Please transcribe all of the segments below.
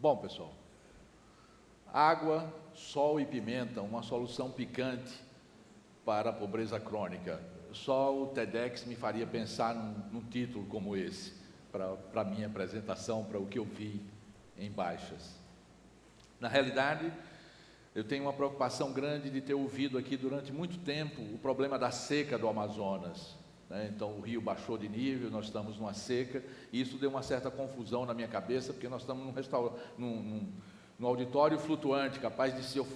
Bom, pessoal, água, sol e pimenta, uma solução picante para a pobreza crônica. Só o TEDx me faria pensar num título como esse, para a minha apresentação, para o que eu vi em Baixas. Na realidade, eu tenho uma preocupação grande de ter ouvido aqui durante muito tempo o problema da seca do Amazonas, né? Então o rio baixou de nível, nós estamos numa seca, e isso deu uma certa confusão na minha cabeça, porque nós estamos num auditório flutuante, capaz de, se eu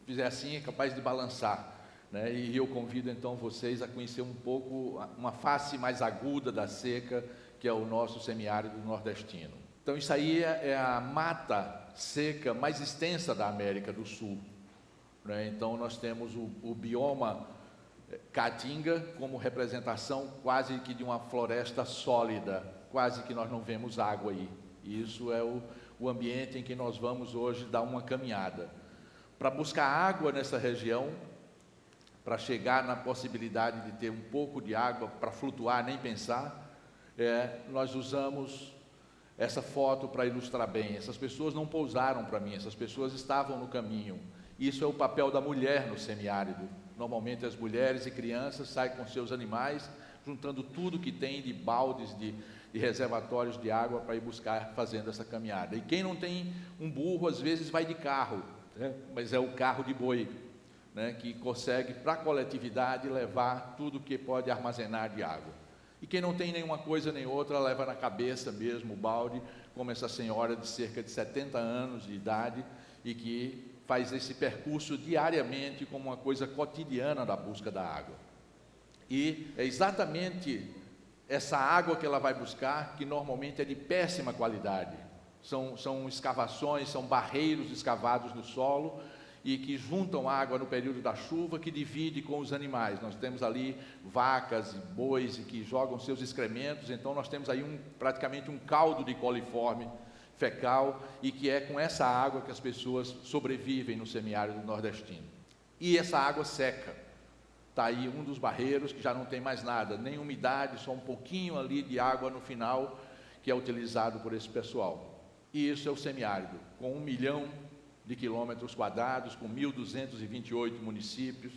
fizer assim, é capaz de balançar, né? E eu convido então vocês a conhecer um pouco uma face mais aguda da seca, que é o nosso semiárido nordestino. Então isso aí é a mata seca mais extensa da América do Sul, né? Então nós temos o bioma Caatinga como representação quase que de uma floresta sólida, quase que nós não vemos água aí. E isso é o ambiente em que nós vamos hoje dar uma caminhada. Para buscar água nessa região, para chegar na possibilidade de ter um pouco de água para flutuar, nem pensar, nós usamos essa foto para ilustrar bem. Essas pessoas não pousaram para mim, essas pessoas estavam no caminho. Isso é o papel da mulher no semiárido. Normalmente as mulheres e crianças saem com seus animais, juntando tudo que tem de baldes, de reservatórios de água para ir buscar, fazendo essa caminhada. E quem não tem um burro, às vezes vai de carro, né? Mas é o carro de boi, né? Que consegue, para a coletividade, levar tudo que pode armazenar de água. E quem não tem nenhuma coisa nem outra, leva na cabeça mesmo o balde, como essa senhora de cerca de 70 anos de idade, e que faz esse percurso diariamente como uma coisa cotidiana da busca da água. E é exatamente essa água que ela vai buscar, que normalmente é de péssima qualidade. São escavações, são barreiros escavados no solo, e que juntam água no período da chuva, que divide com os animais. Nós temos ali vacas e bois que jogam seus excrementos, então nós temos aí praticamente um caldo de coliforme fecal, e que é com essa água que as pessoas sobrevivem no semiárido nordestino. E essa água seca, está aí um dos barreiros que já não tem mais nada, nem umidade, só um pouquinho ali de água no final, que é utilizado por esse pessoal. E isso é o semiárido, com 1 milhão de quilômetros quadrados, com 1.228 municípios,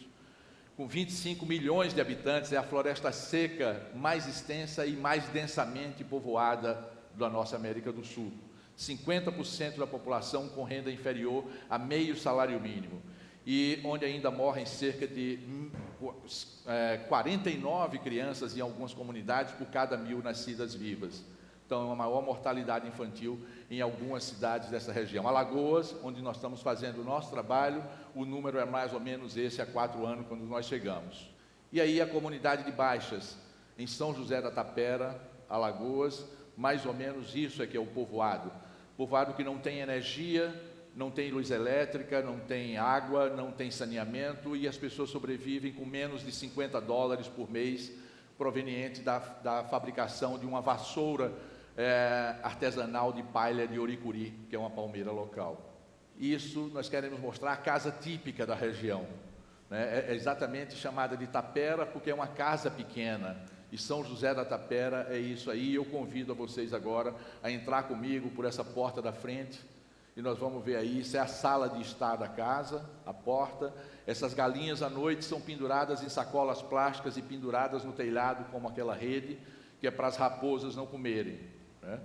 com 25 milhões de habitantes, é a floresta seca mais extensa e mais densamente povoada da nossa América do Sul. 50% da população com renda inferior a meio salário mínimo, e onde ainda morrem cerca de 49 crianças em algumas comunidades por cada 1.000 nascidas vivas. Então, é uma maior mortalidade infantil em algumas cidades dessa região. Alagoas, onde nós estamos fazendo o nosso trabalho, o número é mais ou menos esse há 4 anos, quando nós chegamos. E aí a comunidade de Baixas, em São José da Tapera, Alagoas, mais ou menos isso é que é o povoado. Povoado que não tem energia, não tem luz elétrica, não tem água, não tem saneamento, e as pessoas sobrevivem com menos de $50 por mês, proveniente da fabricação de uma vassoura artesanal de palha de oricuri, que é uma palmeira local. Isso nós queremos mostrar a casa típica da região, né? É exatamente chamada de tapera, porque é uma casa pequena, e São José da Tapera é isso aí. Eu convido a vocês agora a entrar comigo por essa porta da frente, e nós vamos ver aí, isso é a sala de estar da casa, a porta. Essas galinhas à noite são penduradas em sacolas plásticas e penduradas no telhado como aquela rede, que é para as raposas não comerem, né?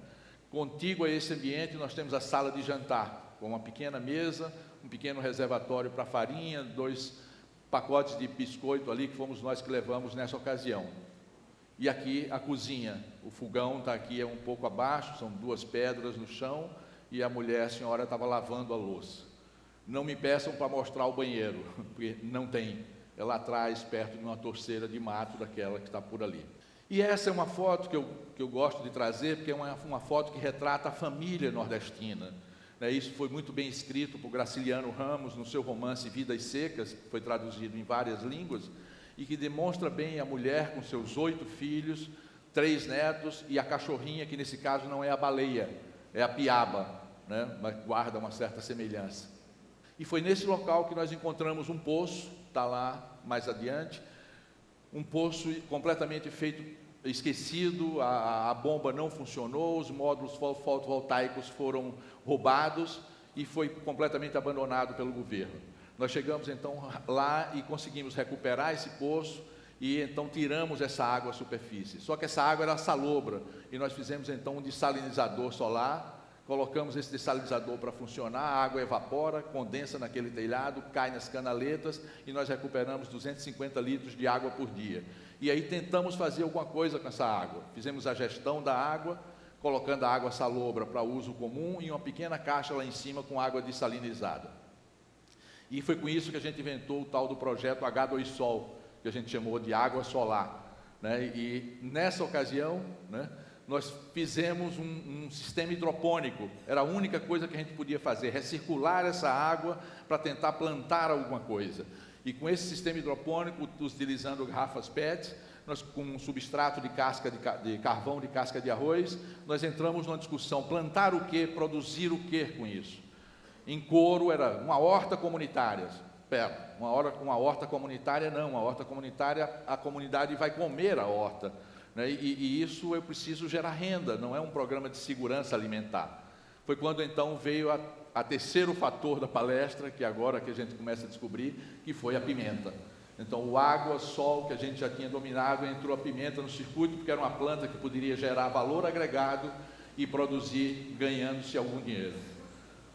Contíguo a esse ambiente nós temos a sala de jantar, com uma pequena mesa, um pequeno reservatório para farinha, 2 pacotes de biscoito ali, que fomos nós que levamos nessa ocasião. E aqui a cozinha, o fogão está aqui um pouco abaixo, são 2 pedras no chão, e a senhora estava lavando a louça. Não me peçam para mostrar o banheiro, porque não tem, é lá atrás, perto de uma torceira de mato, daquela que está por ali. E essa é uma foto que eu gosto de trazer, porque é uma foto que retrata a família nordestina, né? Isso foi muito bem escrito por Graciliano Ramos, no seu romance Vidas Secas, que foi traduzido em várias línguas, e que demonstra bem a mulher com seus 8 filhos, 3 netos, e a cachorrinha, que nesse caso não é a baleia, é a piaba, né? Mas guarda uma certa semelhança. E foi nesse local que nós encontramos um poço, está lá mais adiante, um poço completamente feito esquecido, a bomba não funcionou, os módulos fotovoltaicos foram roubados e foi completamente abandonado pelo governo. Nós chegamos então lá e conseguimos recuperar esse poço e então tiramos essa água à superfície. Só que essa água era salobra e nós fizemos então um dessalinizador solar, colocamos esse dessalinizador para funcionar, a água evapora, condensa naquele telhado, cai nas canaletas e nós recuperamos 250 litros de água por dia. E aí tentamos fazer alguma coisa com essa água. Fizemos a gestão da água, colocando a água salobra para uso comum e uma pequena caixa lá em cima com água dessalinizada. E foi com isso que a gente inventou o tal do projeto H2Sol, que a gente chamou de água solar, né? E nessa ocasião, né, nós fizemos um sistema hidropônico. Era a única coisa que a gente podia fazer, recircular essa água para tentar plantar alguma coisa. E com esse sistema hidropônico, utilizando garrafas PET, nós, com um substrato de casca de carvão de casca de arroz, nós entramos numa discussão: plantar o quê, produzir o quê com isso? Em coro era uma horta comunitária. Uma horta comunitária não, uma horta comunitária, a comunidade vai comer a horta, né? E isso eu preciso gerar renda, não é um programa de segurança alimentar. Foi quando então veio a terceiro fator da palestra, que agora que a gente começa a descobrir, que foi a pimenta. Então o água, sol, que a gente já tinha dominado, entrou a pimenta no circuito, porque era uma planta que poderia gerar valor agregado e produzir, ganhando-se algum dinheiro.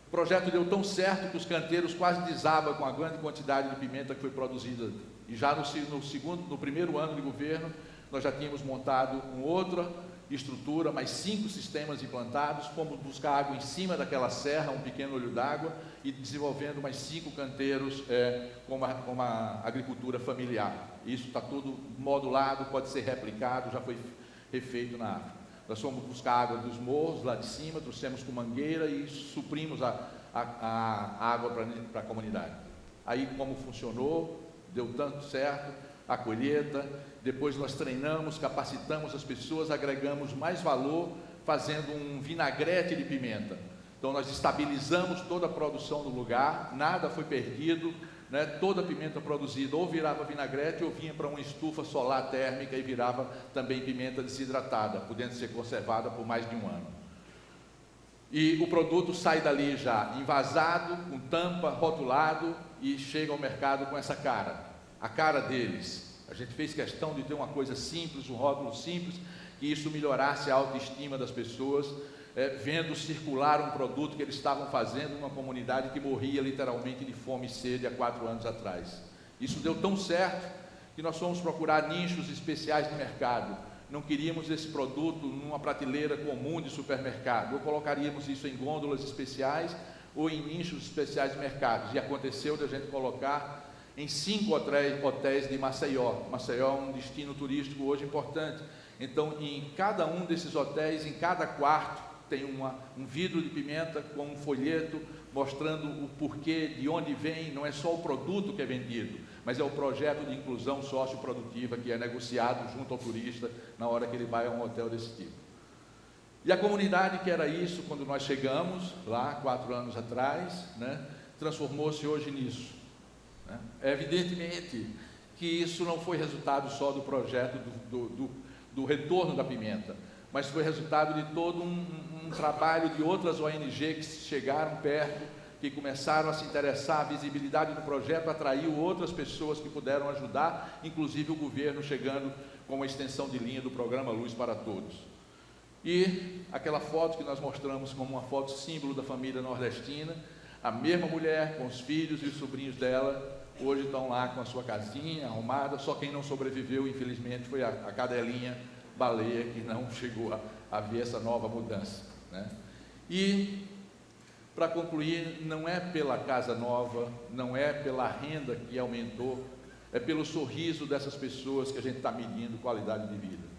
O projeto deu tão certo que os canteiros quase desabam com a grande quantidade de pimenta que foi produzida. E já no primeiro ano de governo, nós já tínhamos montado uma outra estrutura, mais 5 sistemas implantados, fomos buscar água em cima daquela serra, um pequeno olho d'água, e desenvolvendo mais 5 canteiros com uma agricultura familiar. Isso está tudo modulado, pode ser replicado, já foi refeito na África. Nós fomos buscar água dos morros lá de cima, trouxemos com mangueira e suprimos a água para a comunidade. Aí como funcionou, deu tanto certo, a colheita, depois nós treinamos, capacitamos as pessoas, agregamos mais valor, fazendo um vinagrete de pimenta. Então nós estabilizamos toda a produção do lugar, nada foi perdido, né? Toda a pimenta produzida ou virava vinagrete ou vinha para uma estufa solar térmica e virava também pimenta desidratada, podendo ser conservada por mais de um ano. E o produto sai dali já envasado, com tampa, rotulado e chega ao mercado com essa cara, a cara deles. A gente fez questão de ter uma coisa simples, um rótulo simples, que isso melhorasse a autoestima das pessoas, vendo circular um produto que eles estavam fazendo numa comunidade que morria literalmente de fome e sede há 4 anos atrás. Isso deu tão certo que nós fomos procurar nichos especiais de mercado. Não queríamos esse produto numa prateleira comum de supermercado, ou colocaríamos isso em gôndolas especiais ou em nichos especiais de mercados. E aconteceu de a gente colocar em 5 hotéis de Maceió. Maceió é um destino turístico hoje importante. Então, em cada um desses hotéis, em cada quarto, tem um vidro de pimenta com um folheto mostrando o porquê, de onde vem. Não é só o produto que é vendido, mas é o projeto de inclusão socioprodutiva que é negociado junto ao turista na hora que ele vai a um hotel desse tipo. E a comunidade que era isso quando nós chegamos lá 4 anos atrás, né, transformou-se hoje nisso, né? É evidentemente que isso não foi resultado só do projeto do retorno da pimenta, mas foi resultado de todo um trabalho de outras ONG que chegaram perto, que começaram a se interessar. A visibilidade do projeto atraiu outras pessoas que puderam ajudar, inclusive o governo chegando com uma extensão de linha do programa Luz para Todos. E aquela foto que nós mostramos como uma foto símbolo da família nordestina, a mesma mulher com os filhos e os sobrinhos dela, hoje estão lá com a sua casinha arrumada. Só quem não sobreviveu, infelizmente, foi a cadelinha baleia, que não chegou a ver essa nova mudança, né? E, para concluir, não é pela casa nova, não é pela renda que aumentou, é pelo sorriso dessas pessoas que a gente está medindo qualidade de vida.